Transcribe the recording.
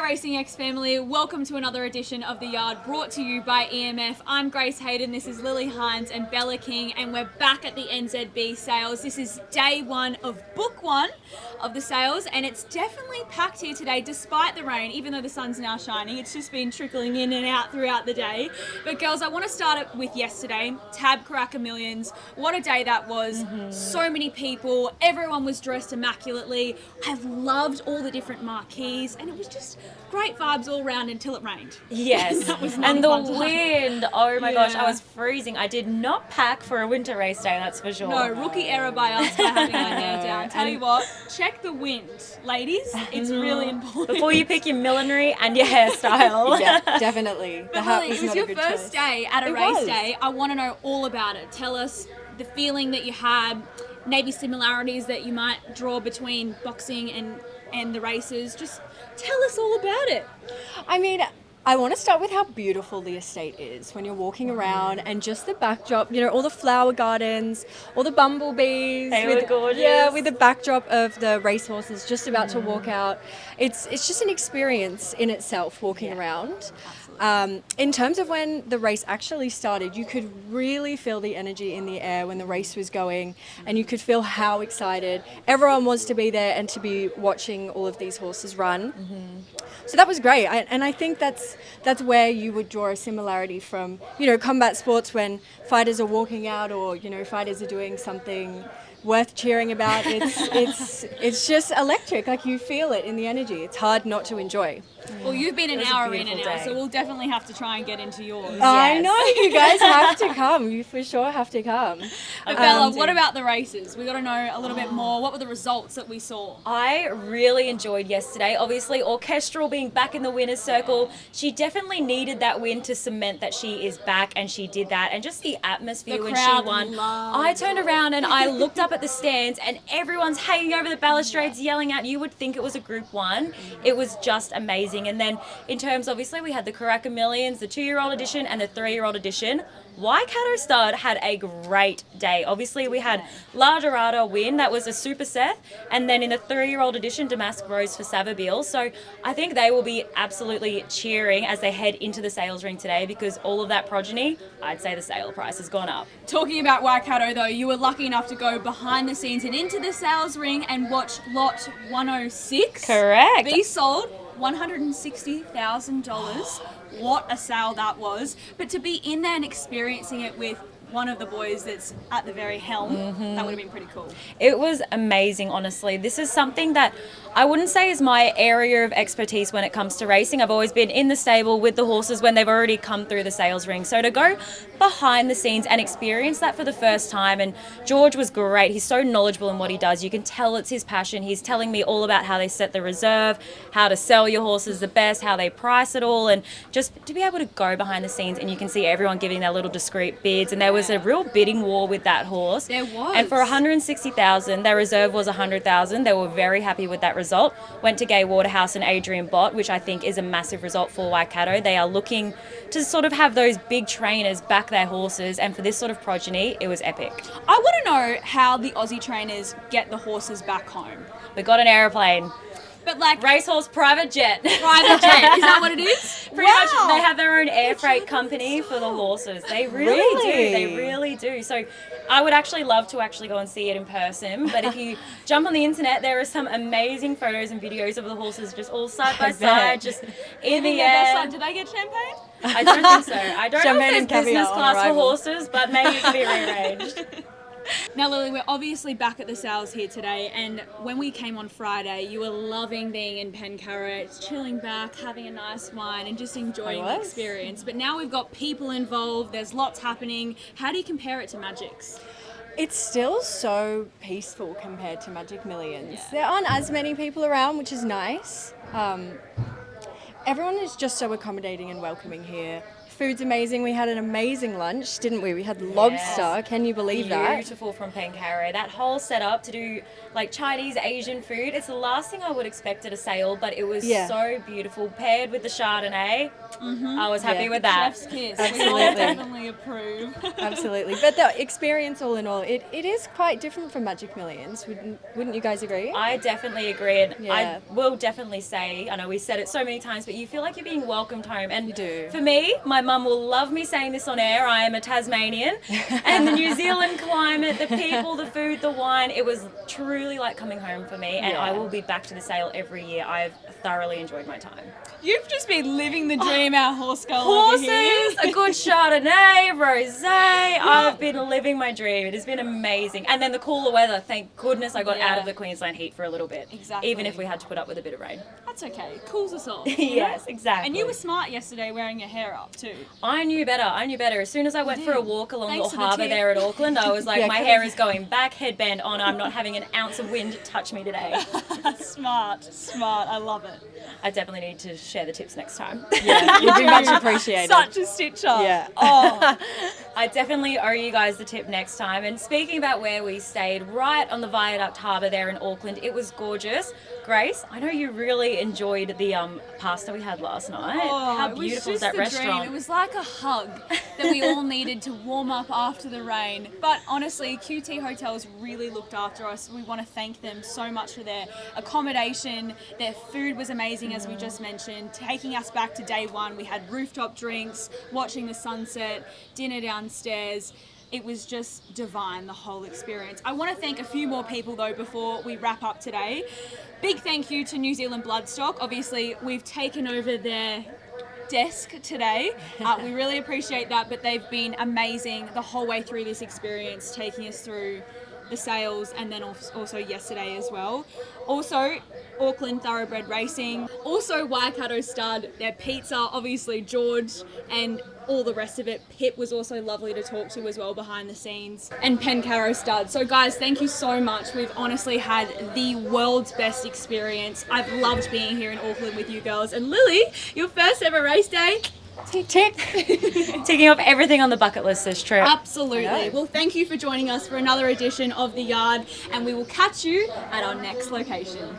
Racing X family, welcome to another edition of The Yard brought to you by EMF. I'm Grace Hayden, this is Lily Hines and Bella King, and we're back at the NZB sales. This is day one of book one of the sales, and it's definitely packed here today despite the rain, even though the sun's now shining. It's just been trickling in and out throughout the day. But girls, I want to start it with yesterday, TAB Karaka Millions. What a day that was. So many people, everyone was dressed immaculately. I loved all the different marquees, and it was just great vibes all around until it rained. Yes, and the wind, oh my gosh, I was freezing. I did not pack for a winter race day, that's for sure. No, rookie error by us by having our hair down. Tell you what, check the wind, ladies. It's really important. Before you pick your millinery and your hairstyle. Yeah, definitely. But Lily, it was your first day at a race day. I want to know all about it. Tell us the feeling that you had, maybe similarities that you might draw between boxing and the races. Just tell us all about it. I mean, I want to start with how beautiful the estate is when you're walking around and just the backdrop, you know, all the flower gardens, all the bumblebees. They were gorgeous. Yeah, with the backdrop of the racehorses just about to walk out. It's just an experience in itself walking around. In terms of when the race actually started, you could really feel the energy in the air when the race was going, and you could feel how excited everyone was to be there and to be watching all of these horses run. So that was great, and I think that's where you would draw a similarity from, you know, combat sports when fighters are walking out, or, you know, fighters are doing something worth cheering about. It's just electric. Like, you feel it in the energy. It's hard not to enjoy. Well, you've been in our arena now, so we'll definitely have to try and get into yours. I know, you guys have to come. You for sure have to come. But Bella, what about the races? We got to know a little bit more. What were the results that we saw? I really enjoyed yesterday. Obviously, Orchestral being back in the winner's circle, she definitely needed that win to cement that she is back, and she did that. And just the atmosphere when she won. I turned around and I looked up at the stands, and everyone's hanging over the balustrades yelling out. You would think it was a Group 1. It was just amazing. And then in terms, obviously, we had the Karaka Millions, the 2-year-old edition and the 3-year-old edition. Waikato Stud had a great day. Obviously, we had La Dorada win. That was a super Seth. And then in the 3-year-old edition, Damask Rose for Savabeel. So I think they will be absolutely cheering as they head into the sales ring today, because all of that progeny, I'd say the sale price has gone up. Talking about Waikato, though, you were lucky enough to go behind the scenes and into the sales ring and watch lot 106. Correct. Be sold. $160,000. What a sale that was. But to be in there and experiencing it with one of the boys that's at the very helm, that would have been pretty cool. It was amazing, honestly. This is something that I wouldn't say is my area of expertise when it comes to racing. I've always been in the stable with the horses when they've already come through the sales ring. So to go behind the scenes and experience that for the first time, and George was great. He's so knowledgeable in what he does. You can tell it's his passion. He's telling me all about how they set the reserve, how to sell your horses the best, how they price it all, and just to be able to go behind the scenes and you can see everyone giving their little discreet bids. And there was a real bidding war with that horse. There was. And for $160,000, their reserve was $100,000. They were very happy with that result. Went to Gay Waterhouse and Adrian Bott, which I think is a massive result for Waikato. They are looking to sort of have those big trainers back their horses, and for this sort of progeny, it was epic. I want to know how the Aussie trainers get the horses back home. We got an aeroplane. But like Racehorse private jet. Private jet, is that what it is? Pretty much, they have their own air freight company for the horses. They really do. They really do. So I would actually love to actually go and see it in person. But if you jump on the internet, there are some amazing photos and videos of the horses just all side by side, just in the air. Did they get champagne? I don't think so. I don't know Champagne if and there's business caviar on class for arrival. horses, but maybe it can be rearranged. Now, Lily, we're obviously back at the sales here today, and when we came on Friday, you were loving being in Pencarrow, chilling back, having a nice wine, and just enjoying the experience. But now we've got people involved, there's lots happening. How do you compare it to Magic's? It's still so peaceful compared to Magic Millions. There aren't as many people around, which is nice. Everyone is just so accommodating and welcoming here. food's amazing. We had an amazing lunch, didn't we? We had lobster. Can you believe that? Beautiful from Pencarrow. That whole setup to do like Chinese, Asian food. It's the last thing I would expect at a sale, but it was so beautiful. Paired with the Chardonnay, I was happy with that. Chef's kiss. Absolutely. We all definitely approve. Absolutely. But the experience all in all, it is quite different from Magic Millions. Wouldn't you guys agree? I definitely agree. And Yeah. I will definitely say, I know we said it so many times, but you feel like you're being welcomed home. And You do. for me, my mum will love me saying this on air, I am a Tasmanian. And the New Zealand climate, the people, the food, the wine, it was truly like coming home for me. And I will be back to the sale every year. I've thoroughly enjoyed my time. You've just been living the dream, our horse girl over here. Horses, a good Chardonnay, rosé. I've been living my dream. It has been amazing. And then the cooler weather. Thank goodness I got out of the Queensland heat for a little bit. Exactly. Even if we had to put up with a bit of rain. That's okay. Cools us off. Yes, exactly. And you were smart yesterday wearing your hair up too. I knew better. As soon as I went for a walk along Thanks the for the harbour tip. there at Auckland, I was like, Yeah, my come hair on. is going back, headband on. I'm not having an ounce of wind touch me today. Smart. I love it. I definitely need to share the tips next time. Yeah, you'd be much appreciated. Such a stitch up. Yeah. Oh, I definitely owe you guys the tip next time. And speaking about where we stayed, right on the Viaduct Harbour there in Auckland, it was gorgeous. Grace, I know you really enjoyed the pasta we had last night. How beautiful is that Dream. restaurant? It was like a hug that we all needed to warm up after the rain. But honestly, QT Hotels really looked after us. We want to thank them so much for their accommodation. Their food was amazing, as we just mentioned, taking us back to day one. We had rooftop drinks, watching the sunset, dinner downstairs. It was just divine, the whole experience. I want to thank a few more people though before we wrap up today. Big thank you to New Zealand Bloodstock. Obviously, we've taken over their desk today. We really appreciate that, but they've been amazing the whole way through this experience, taking us through the sales and then also yesterday as well. Also, Auckland Thoroughbred Racing. Also, Waikato Stud, their pizza, obviously George, and all the rest of it. Pip was also lovely to talk to as well behind the scenes. And Pencarrow Stud. So guys, thank you so much. We've honestly had the world's best experience. I've loved being here in Auckland with you girls. And Lily, your first ever race day. Tick, tick. Ticking off everything on the bucket list this trip. Absolutely. Well, thank you for joining us for another edition of The Yard, and we will catch you at our next location.